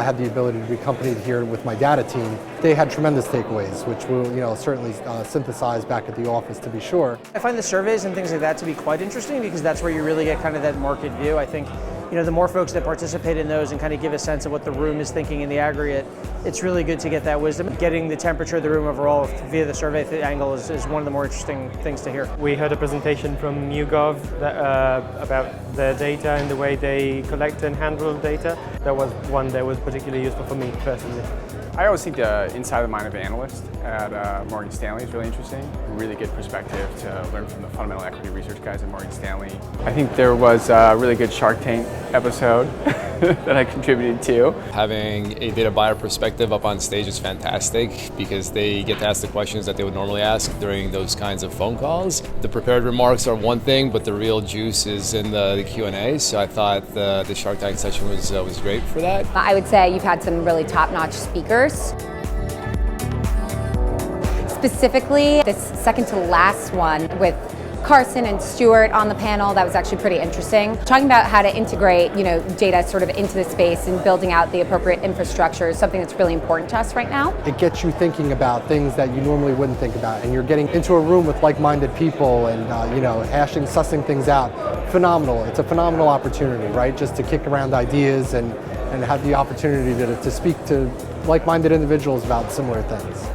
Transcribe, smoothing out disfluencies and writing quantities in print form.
had the ability to be accompanied here with my data team. They had tremendous takeaways, which we'll certainly synthesize back at the office to be sure. I find the surveys and things like that to be quite interesting because that's where you really get kind of that market view. I think the more folks that participate in those and kind of give a sense of what the room is thinking in the aggregate, it's really good to get that wisdom. Getting the temperature of the room overall via the survey angle is one of the more interesting things to hear. We heard a presentation from YouGov about their data and the way they collect and handle data. That was one that was particularly useful for me personally. I always think the inside of the mind of an analyst at Morgan Stanley is really interesting. Really good perspective to learn from the fundamental equity research guys at Morgan Stanley. I think there was a really good Shark Tank episode that I contributed to. Having a data buyer perspective up on stage is fantastic because they get to ask the questions that they would normally ask during those kinds of phone calls. The prepared remarks are one thing, but the real juice is in the Q&A, so I thought the Shark Tank session was great for that. I would say you've had some really top-notch speakers. Specifically, this second to last one with Carson and Stuart on the panel, that was actually pretty interesting. Talking about how to integrate, data sort of into the space and building out the appropriate infrastructure is something that's really important to us right now. It gets you thinking about things that you normally wouldn't think about, and you're getting into a room with like-minded people and sussing things out. Phenomenal. It's a phenomenal opportunity, right? Just to kick around ideas and have the opportunity to speak to like-minded individuals about similar things.